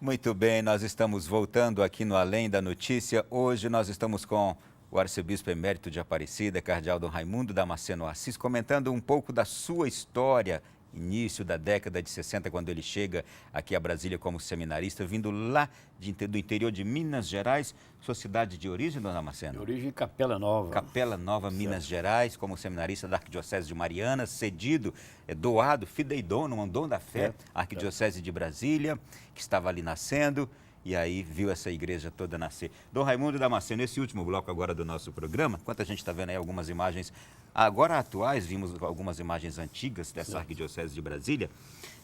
Muito bem, nós estamos voltando aqui no Além da Notícia. Hoje nós estamos com o arcebispo emérito de Aparecida, cardeal Dom Raimundo Damasceno Assis, comentando um pouco da sua história, início da década de 60, quando ele chega aqui a Brasília como seminarista, vindo lá do interior de Minas Gerais, sua cidade de origem, Dom Damasceno? De origem Capela Nova. Capela Nova, Minas Gerais, como seminarista da Arquidiocese de Mariana, cedido, doado, fideidono, um dom da fé, à Arquidiocese de Brasília, que estava ali nascendo, e aí viu essa igreja toda nascer. Dom Raimundo Damasceno, nesse último bloco agora do nosso programa, enquanto a gente está vendo aí algumas imagens, agora atuais, vimos algumas imagens antigas dessa Arquidiocese de Brasília.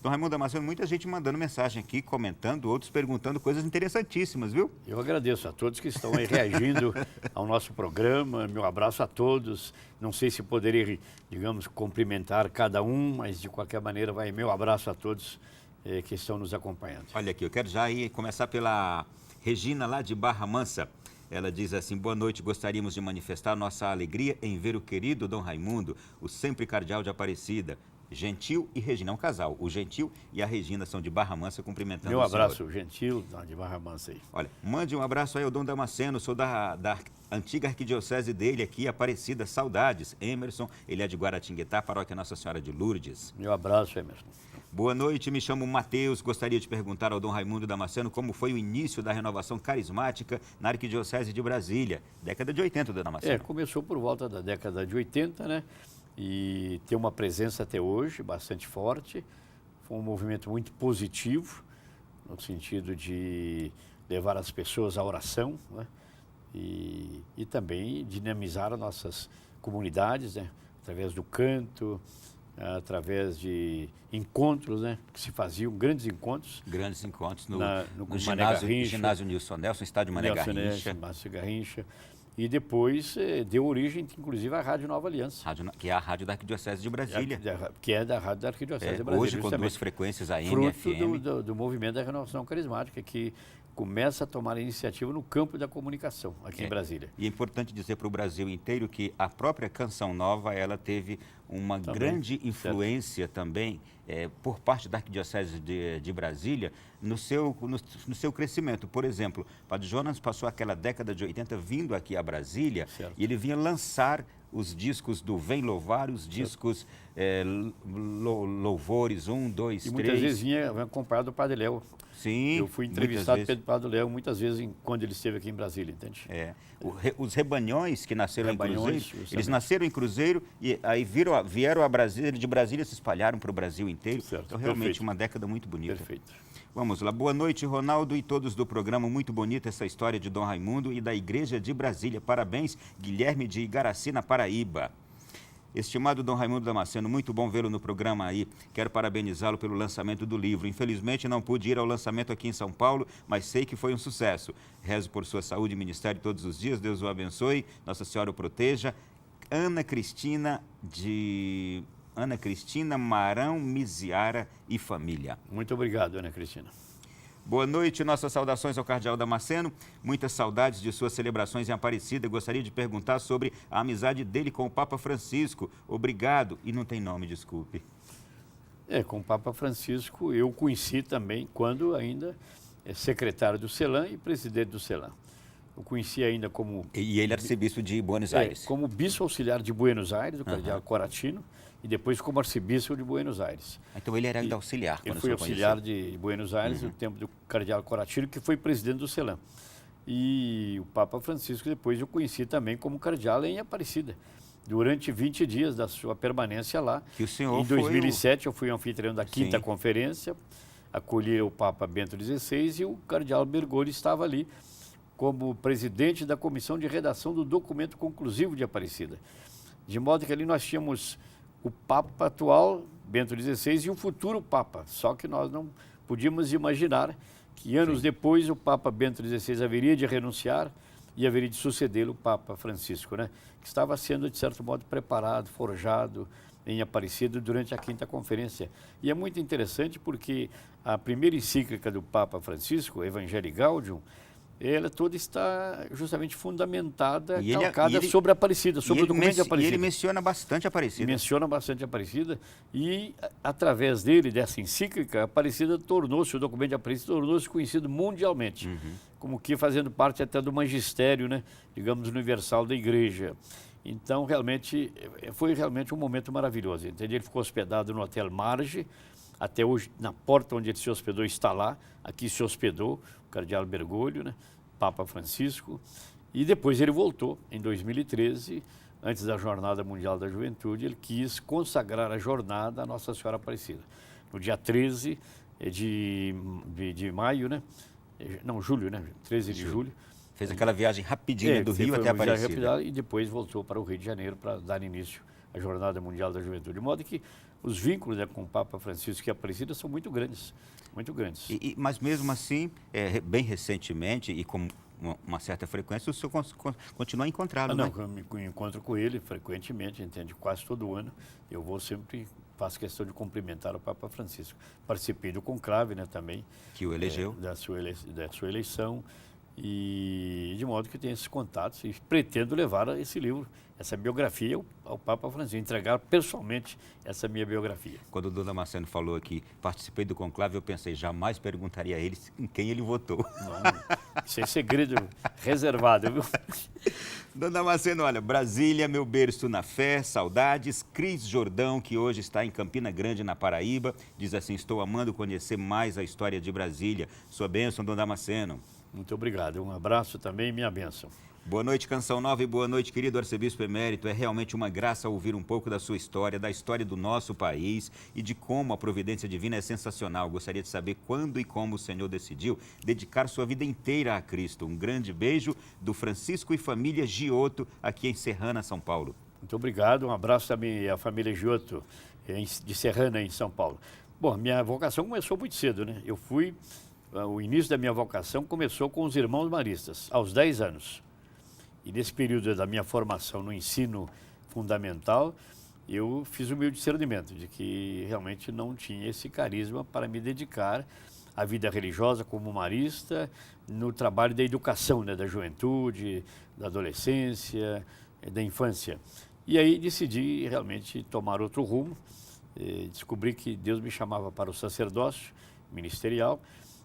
Dom Raimundo Damasceno, muita gente mandando mensagem aqui, comentando, outros perguntando coisas interessantíssimas, viu? Eu agradeço a todos que estão aí reagindo ao nosso programa, meu abraço a todos. Não sei se poderia, digamos, cumprimentar cada um, mas de qualquer maneira vai meu abraço a todos que estão nos acompanhando. Olha aqui, eu quero já ir começar pela Regina lá de Barra Mansa. Ela diz assim: boa noite, gostaríamos de manifestar nossa alegria em ver o querido Dom Raimundo, o sempre cardeal de Aparecida. Gentil e Regina, é um casal. O Gentil e a Regina são de Barra Mansa, cumprimentando meu o abraço, senhor. Gentil, de Barra Mansa aí. Olha, mande um abraço aí ao Dom Damasceno, sou da antiga arquidiocese dele aqui, Aparecida, saudades. Emerson, ele é de Guaratinguetá, paróquia Nossa Senhora de Lourdes. Meu abraço, Emerson. Boa noite, me chamo Mateus, gostaria de perguntar ao Dom Raimundo Damasceno como foi o início da renovação carismática na Arquidiocese de Brasília, década de 80, Dom Damasceno. Começou por volta da década de 80, né? E tem uma presença até hoje bastante forte. Foi um movimento muito positivo, no sentido de levar as pessoas à oração, né? E também dinamizar as nossas comunidades, né? Através do canto, através de encontros, né? Que se faziam grandes encontros. Grandes encontros no ginásio Nilson Nelson, estádio Mané Garrincha. E depois deu origem, inclusive, à Rádio Nova Aliança. Que é a rádio da Arquidiocese de Brasília. Que é da rádio da Arquidiocese de Brasília. Hoje com duas frequências AM e FM. Fruto do movimento da renovação carismática, que começa a tomar a iniciativa no campo da comunicação, aqui em Brasília. E é importante dizer para o Brasil inteiro que a própria Canção Nova, ela teve uma grande influência também por parte da Arquidiocese de Brasília no seu crescimento. Por exemplo, o Padre Jonas passou aquela década de 80 vindo aqui a Brasília e ele vinha lançar os discos do Vem Louvar, os discos Louvores 1, 2, 3. E muitas vezes vinha acompanhado do Padre Léo. Sim, eu fui entrevistado pelo Padre Léo muitas vezes quando ele esteve aqui em Brasília, entende? Os rebanhões que nasceram em Cruzeiro, eles nasceram em Cruzeiro e aí vieram a Brasília, de Brasília se espalharam para o Brasil inteiro. Certo, então, realmente, uma década muito bonita. Perfeito. Vamos lá. Boa noite, Ronaldo e todos do programa. Muito bonita essa história de Dom Raimundo e da Igreja de Brasília. Parabéns, Guilherme de Igaraci, na Paraíba. Estimado Dom Raimundo Damasceno, muito bom vê-lo no programa aí. Quero parabenizá-lo pelo lançamento do livro. Infelizmente não pude ir ao lançamento aqui em São Paulo, mas sei que foi um sucesso. Rezo por sua saúde e ministério todos os dias. Deus o abençoe, Nossa Senhora o proteja. Ana Cristina Marão Miziara e família. Muito obrigado, Ana Cristina. Boa noite, nossas saudações ao cardeal Damasceno. Muitas saudades de suas celebrações em Aparecida. Gostaria de perguntar sobre a amizade dele com o Papa Francisco. Obrigado. E não tem nome, desculpe. Com o Papa Francisco eu conheci também quando ainda secretário do CELAM e presidente do CELAM. Eu conheci ainda como... E ele era arcebispo de Buenos Aires. Como bispo auxiliar de Buenos Aires, o cardeal Coratino, e depois como arcebispo de Buenos Aires. Então ele era ainda auxiliar. Ele foi auxiliar de Buenos Aires no tempo do cardeal Coratino, que foi presidente do CELAM. E o Papa Francisco depois eu conheci também como cardeal em Aparecida, durante 20 dias da sua permanência lá. Que o senhor em 2007 eu fui anfitrião da quinta conferência, acolhi o Papa Bento XVI e o cardeal Bergoglio estava ali como presidente da comissão de redação do documento conclusivo de Aparecida. De modo que ali nós tínhamos o Papa atual, Bento XVI, e o futuro Papa. Só que nós não podíamos imaginar que anos depois o Papa Bento XVI haveria de renunciar e haveria de sucedê-lo o Papa Francisco, né? Que estava sendo, de certo modo, preparado, forjado em Aparecida durante a quinta conferência. E é muito interessante porque a primeira encíclica do Papa Francisco, Evangelii Gaudium, ela toda está justamente fundamentada, E calcada sobre a Aparecida, sobre o documento de Aparecida. E ele menciona bastante a Aparecida. Menciona bastante a Aparecida e, através dele, dessa encíclica, a Aparecida tornou-se, o documento de Aparecida tornou-se conhecido mundialmente, como que fazendo parte até do magistério, né, digamos, universal da Igreja. Então, realmente, foi realmente um momento maravilhoso. Entende? Ele ficou hospedado no Hotel Marge, até hoje, na porta onde ele se hospedou, está lá. Aqui se hospedou o cardeal Bergoglio, né, Papa Francisco. E depois ele voltou, em 2013, antes da Jornada Mundial da Juventude, ele quis consagrar a jornada à Nossa Senhora Aparecida. No dia 13 de maio, né? Não, julho, né? 13 de julho. Fez aquela viagem rapidinha do Rio até Aparecida. E depois voltou para o Rio de Janeiro para dar início à Jornada Mundial da Juventude. De modo que os vínculos, né, com o Papa Francisco e a Aparecida são muito grandes, muito grandes. Mas mesmo assim, bem recentemente e com uma certa frequência, o senhor continua a encontrá-lo, né? Eu me encontro com ele frequentemente, entende? Quase todo ano. Eu vou sempre, faço questão de cumprimentar o Papa Francisco. Participei do conclave, né, também. Que o elegeu. Da sua eleição. E de modo que eu tenho esses contatos e pretendo levar esse livro, essa biografia ao Papa Francisco, entregar pessoalmente essa minha biografia. Quando o Dom Damasceno falou aqui, participei do conclave, eu pensei, jamais perguntaria a ele em quem ele votou. Não, isso é segredo reservado, viu? Dom Damasceno, olha, Brasília, meu berço na fé, saudades. Cris Jordão, que hoje está em Campina Grande, na Paraíba, diz assim, estou amando conhecer mais a história de Brasília. Sua bênção, Dom Damasceno. Muito obrigado. Um abraço também e minha bênção. Boa noite, Canção Nova, e boa noite, querido arcebispo emérito. É realmente uma graça ouvir um pouco da sua história, da história do nosso país e de como a providência divina é sensacional. Gostaria de saber quando e como o Senhor decidiu dedicar sua vida inteira a Cristo. Um grande beijo do Francisco e família Giotto, aqui em Serrana, São Paulo. Muito obrigado. Um abraço também à família Giotto, de Serrana, em São Paulo. Bom, minha vocação começou muito cedo, né? O início da minha vocação começou com os irmãos maristas, aos 10 anos. E nesse período da minha formação no ensino fundamental, eu fiz o meu discernimento de que realmente não tinha esse carisma para me dedicar à vida religiosa como marista, no trabalho da educação, né, da juventude, da adolescência, da infância. E aí decidi realmente tomar outro rumo, descobri que Deus me chamava para o sacerdócio ministerial.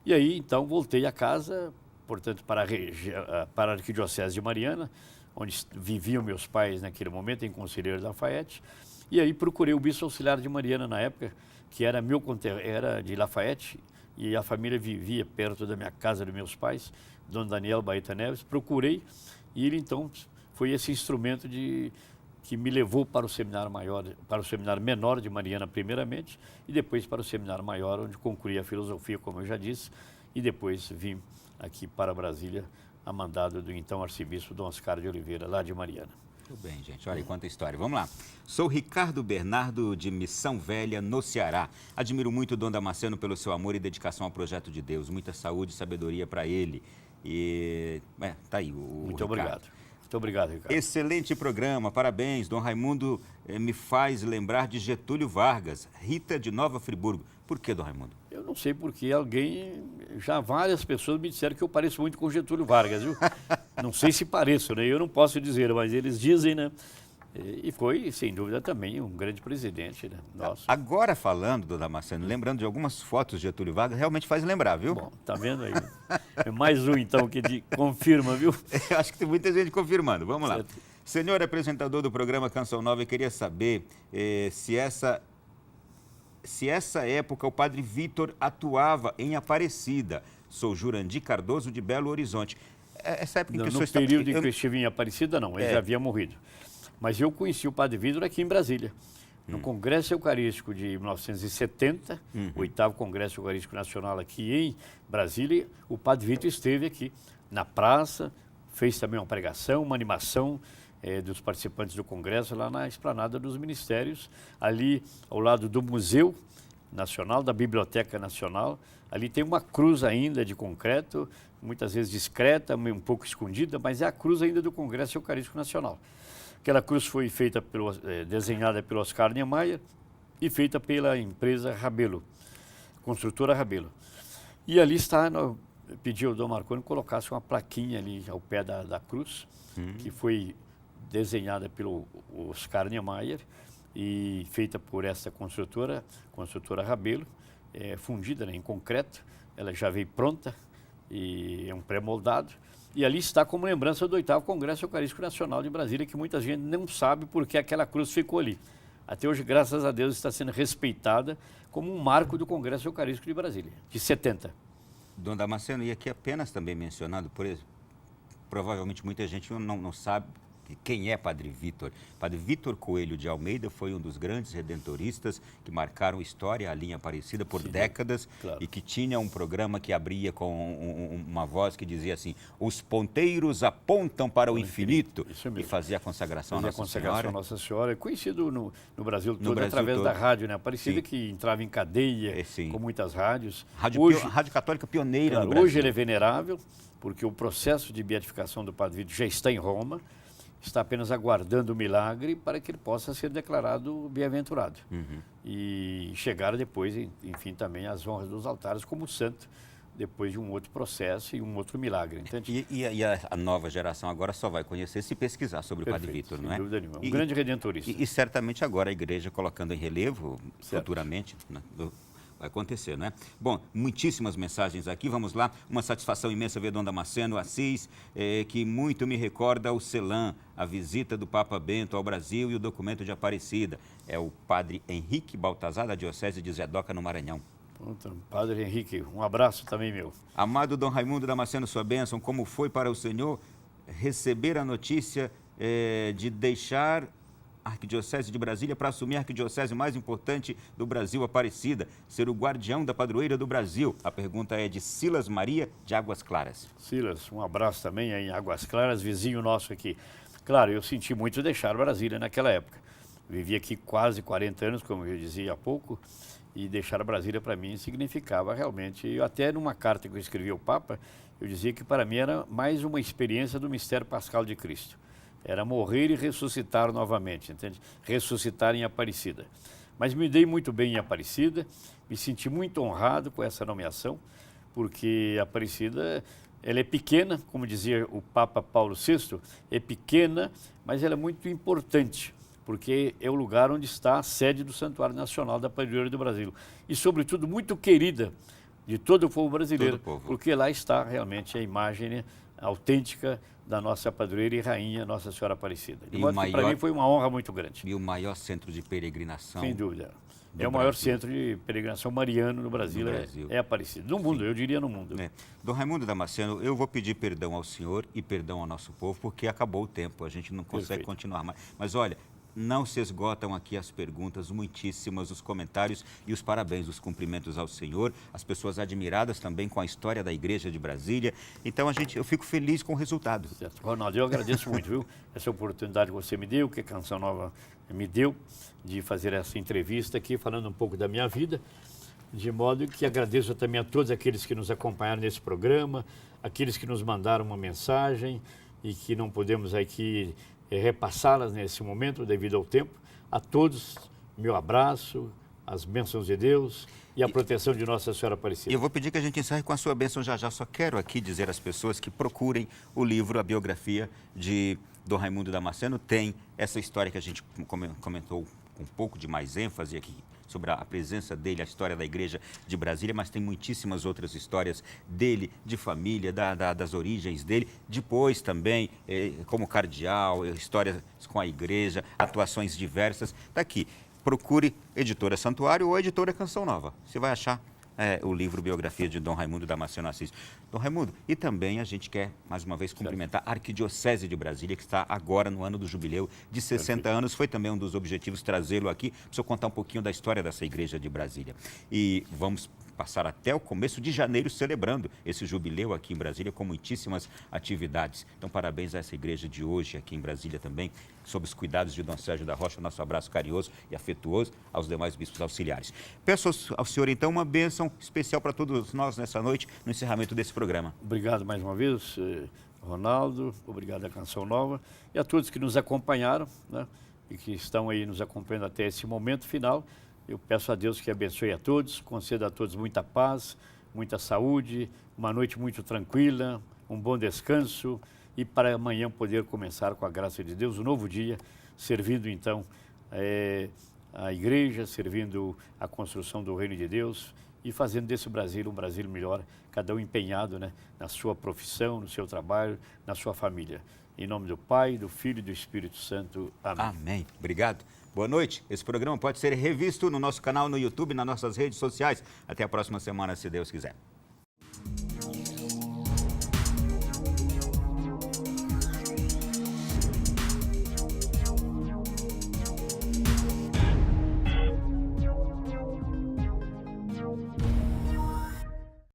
E aí, então, voltei a casa, portanto, para a Arquidiocese de Mariana, onde viviam meus pais naquele momento, em Conselheiro da Lafayette. E aí procurei o bispo auxiliar de Mariana na época, que era era de Lafayette, e a família vivia perto da minha casa, dos meus pais, Dom Daniel Baeta Neves. Procurei, e ele, então, foi esse instrumento que me levou para o seminário maior, para o seminário menor de Mariana primeiramente, e depois para o seminário maior, onde concluí a filosofia, como eu já disse, e depois vim aqui para Brasília, a mandado do então arcebispo Dom Oscar de Oliveira, lá de Mariana. Muito bem, gente. Olha aí quanta história. Vamos lá. Sou Ricardo Bernardo, de Missão Velha, no Ceará. Admiro muito o Dom Damasceno pelo seu amor e dedicação ao projeto de Deus. Muita saúde e sabedoria para ele. E, tá aí o Muito Ricardo. obrigado. Muito obrigado, Ricardo. Excelente programa, parabéns. Dom Raimundo me faz lembrar de Getúlio Vargas, Rita de Nova Friburgo. Por que, Dom Raimundo? Eu não sei porque várias pessoas me disseram que eu pareço muito com Getúlio Vargas, viu? Não sei se pareço, né? Eu não posso dizer, mas eles dizem, né? E foi, sem dúvida, também um grande presidente, né? Nosso. Agora falando, Dom Damasceno, lembrando de algumas fotos de Getúlio Vargas, realmente faz lembrar, viu? Bom, tá vendo aí? É mais um, então, que confirma, viu? Eu acho que tem muita gente confirmando. Vamos lá. Certo. Senhor apresentador do programa Canção Nova, eu queria saber se essa época o padre Vitor atuava em Aparecida. Sou Jurandir Cardoso, de Belo Horizonte. Essa época em que no período em que eu estive em Aparecida, não, ele já havia morrido. Mas eu conheci o padre Vitor aqui em Brasília. No Congresso Eucarístico de 1970, o 8º Congresso Eucarístico Nacional aqui em Brasília, o padre Vitor esteve aqui na praça, fez também uma pregação, uma animação dos participantes do Congresso lá na Esplanada dos Ministérios, ali ao lado do Museu Nacional, da Biblioteca Nacional. Ali tem uma cruz ainda de concreto, muitas vezes discreta, um pouco escondida, mas é a cruz ainda do Congresso Eucarístico Nacional. Aquela cruz foi feita desenhada pelo Oscar Niemeyer e feita pela empresa Rabelo, construtora Rabelo. E ali está pedi ao Dom Marconi que colocasse uma plaquinha ali ao pé da cruz, que foi desenhada pelo Oscar Niemeyer e feita por essa construtora Rabelo, fundida, né, em concreto. Ela já veio pronta e é um pré-moldado. E ali está como lembrança do 8º Congresso Eucarístico Nacional de Brasília, que muita gente não sabe por que aquela cruz ficou ali. Até hoje, graças a Deus, está sendo respeitada como um marco do Congresso Eucarístico de Brasília, de 70. Dom Damasceno, e aqui apenas também mencionado, por exemplo, provavelmente muita gente não sabe quem é Padre Vítor. Padre Vítor Coelho de Almeida foi um dos grandes redentoristas que marcaram história, a linha Aparecida, por décadas, claro. E que tinha um programa que abria com uma voz que dizia assim: os ponteiros apontam para o infinito, e fazia a consagração à Nossa Senhora. É conhecido no Brasil todo, através da rádio, né? Aparecida, que entrava em cadeia, com muitas rádios. Rádio católica pioneira, claro, no Brasil. Hoje ele é venerável, porque o processo de beatificação do Padre Vítor já está em Roma. Está apenas aguardando o milagre para que ele possa ser declarado bem-aventurado. E chegar depois, enfim, também às honras dos altares como santo, depois de um outro processo e um outro milagre. Entende? E a nova geração agora só vai conhecer se pesquisar sobre o Padre Vítor, não é? Sem dúvida nenhuma. Um grande redentorista. E certamente agora a igreja colocando em relevo, futuramente, né, vai acontecer, não é? Bom, muitíssimas mensagens aqui, vamos lá. Uma satisfação imensa ver Dom Damasceno Assis, que muito me recorda o CELAM, a visita do Papa Bento ao Brasil e o documento de Aparecida. É o Padre Henrique Baltazar, da Diocese de Zedoca, no Maranhão. Pronto, Padre Henrique, um abraço também meu. Amado Dom Raimundo Damasceno, sua bênção, como foi para o senhor receber a notícia de deixar a Arquidiocese de Brasília para assumir a arquidiocese mais importante do Brasil, Aparecida, ser o guardião da padroeira do Brasil? A pergunta é de Silas Maria, de Águas Claras. Silas, um abraço também aí em Águas Claras, vizinho nosso aqui. Claro, eu senti muito deixar Brasília naquela época. Vivi aqui quase 40 anos, como eu dizia há pouco, e deixar Brasília para mim significava realmente, até numa carta que eu escrevi ao Papa, eu dizia que para mim era mais uma experiência do mistério pascal de Cristo. Era morrer e ressuscitar novamente, entende? Ressuscitar em Aparecida. Mas me dei muito bem em Aparecida, me senti muito honrado com essa nomeação, porque Aparecida, ela é pequena, como dizia o Papa Paulo VI, é pequena, mas ela é muito importante, porque é o lugar onde está a sede do Santuário Nacional da Padroeira do Brasil. E, sobretudo, muito querida de todo o povo brasileiro, porque lá está realmente a imagem, né, autêntica da nossa padroeira e rainha, Nossa Senhora Aparecida. De modo que para mim foi uma honra muito grande. E o maior centro de peregrinação. Sem dúvida. É o maior centro de peregrinação mariano no Brasil, é Aparecida. No mundo, eu diria no mundo. Dom Raimundo Damasceno, eu vou pedir perdão ao senhor e perdão ao nosso povo, porque acabou o tempo, a gente não consegue continuar mais. Mas olha, não se esgotam aqui as perguntas, muitíssimas, os comentários e os parabéns, os cumprimentos ao senhor, as pessoas admiradas também com a história da Igreja de Brasília. Então, eu fico feliz com o resultado. Certo. Ronaldo, eu agradeço muito, viu? Essa oportunidade que você me deu, que a Canção Nova me deu, de fazer essa entrevista aqui, falando um pouco da minha vida, de modo que agradeço também a todos aqueles que nos acompanharam nesse programa, aqueles que nos mandaram uma mensagem e que não podemos aqui repassá-las nesse momento devido ao tempo. A todos, meu abraço, as bênçãos de Deus e a proteção de Nossa Senhora Aparecida. E eu vou pedir que a gente encerre com a sua bênção já. Só quero aqui dizer às pessoas que procurem o livro, a biografia de Dom Raimundo Damasceno. Tem essa história que a gente comentou com um pouco de mais ênfase aqui, sobre a presença dele, a história da Igreja de Brasília, mas tem muitíssimas outras histórias dele, de família, das origens dele. Depois também, como cardeal, histórias com a Igreja, atuações diversas. Está aqui. Procure Editora Santuário ou Editora Canção Nova. Você vai achar o livro Biografia de Dom Raimundo Damasceno Assis. Dom Raimundo, e também a gente quer, mais uma vez, cumprimentar a Arquidiocese de Brasília, que está agora no ano do jubileu de 60 anos. Foi também um dos objetivos trazê-lo aqui, para o senhor contar um pouquinho da história dessa Igreja de Brasília. E vamos passar até o começo de janeiro celebrando esse jubileu aqui em Brasília com muitíssimas atividades. Então, parabéns a essa igreja de hoje aqui em Brasília também, sob os cuidados de Dom Sérgio da Rocha. Nosso abraço carinhoso e afetuoso aos demais bispos auxiliares. Peço ao senhor, então, uma bênção especial para todos nós nessa noite, no encerramento desse programa. Obrigado mais uma vez, Ronaldo, obrigado à Canção Nova e a todos que nos acompanharam, né, e que estão aí nos acompanhando até esse momento final. Eu peço a Deus que abençoe a todos, conceda a todos muita paz, muita saúde, uma noite muito tranquila, um bom descanso e para amanhã poder começar com a graça de Deus um novo dia, servindo então a igreja, servindo a construção do reino de Deus e fazendo desse Brasil um Brasil melhor, cada um empenhado, né, na sua profissão, no seu trabalho, na sua família. Em nome do Pai, do Filho e do Espírito Santo. Amém. Amém. Obrigado. Boa noite. Esse programa pode ser revisto no nosso canal no YouTube, nas nossas redes sociais. Até a próxima semana, se Deus quiser.